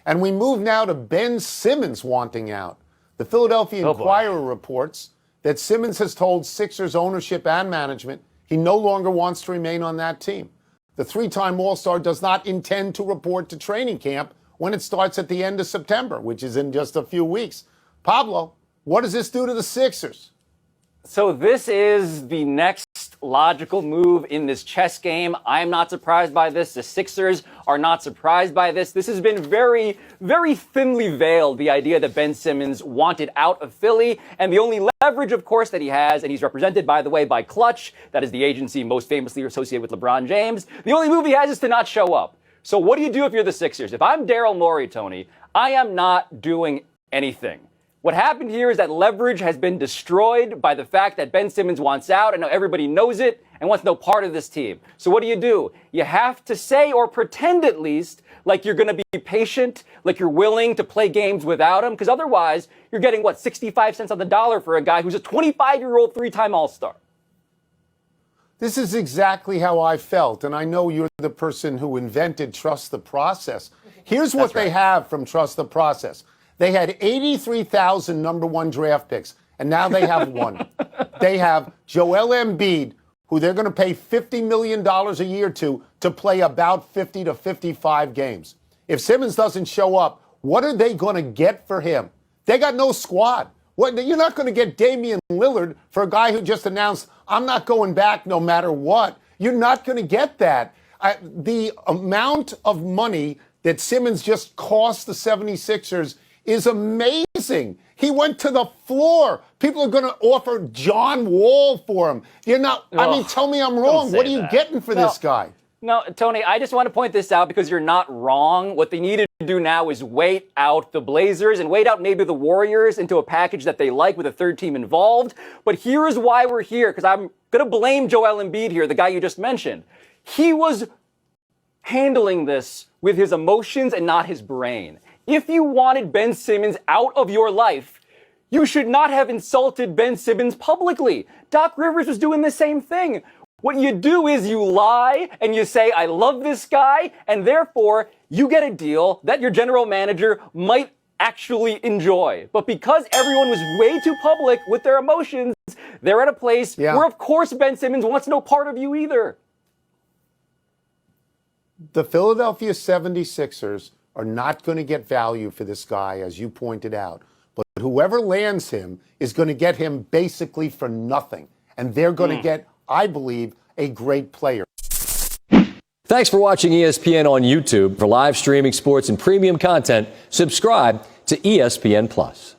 And we move now to Ben Simmons wanting out. The Philadelphia Inquirer reports that Simmons has told Sixers ownership and management he no longer wants to remain on that team. The three-time All-Star does not intend to report to training camp when it starts at the end of September, which is in just a few weeks. Pablo, what does this do to the Sixers? So this is the next logical move in this chess game. I'm not surprised by this. The Sixers are not surprised by this. This has been very, very thinly veiled, the idea that Ben Simmons wanted out of Philly. And the only leverage, of course, that he has, and he's represented, by the way, by Clutch, that is the agency most famously associated with LeBron James. The only move he has is to not show up. So what do you do if you're the Sixers? If I'm Daryl Morey, Tony, I am not doing anything. What happened here is that leverage has been destroyed by the fact that Ben Simmons wants out, and now everybody knows it and wants no part of this team. So what do? You have to say, or pretend at least, like you're going to be patient, like you're willing to play games without him, because otherwise you're getting, 65 cents on the dollar for a guy who's a 25-year-old three-time All-Star. This is exactly how I felt, and I know you're the person who invented Trust the Process. Here's what they have from Trust the Process. They had 83,000 number one draft picks, and now they have one. They have Joel Embiid, who they're going to pay $50 million a year to play about 50 to 55 games. If Simmons doesn't show up, what are they going to get for him? They got no squad. You're not going to get Damian Lillard for a guy who just announced, I'm not going back no matter what. You're not going to get that. The amount of money that Simmons just cost the 76ers is amazing. He went to the floor. People are going to offer John Wall for him. You're not, tell me I'm wrong. What are you getting for this guy? No, Tony, I just want to point this out because you're not wrong. What they need to do now is wait out the Blazers and wait out maybe the Warriors into a package that they like with a third team involved. But here is why we're here, because I'm going to blame Joel Embiid here, the guy you just mentioned. He was handling this with his emotions and not his brain. If you wanted Ben Simmons out of your life, you should not have insulted Ben Simmons publicly. Doc Rivers was doing the same thing. What you do is you lie and you say, I love this guy, and therefore you get a deal that your general manager might actually enjoy. But because everyone was way too public with their emotions, they're at a place where, of course, Ben Simmons wants no part of you either. The Philadelphia 76ers are not going to get value for this guy, as you pointed out. But whoever lands him is going to get him basically for nothing. And they're going to get, I believe, a great player. Thanks for watching ESPN on YouTube. For live streaming sports and premium content, subscribe to ESPN+.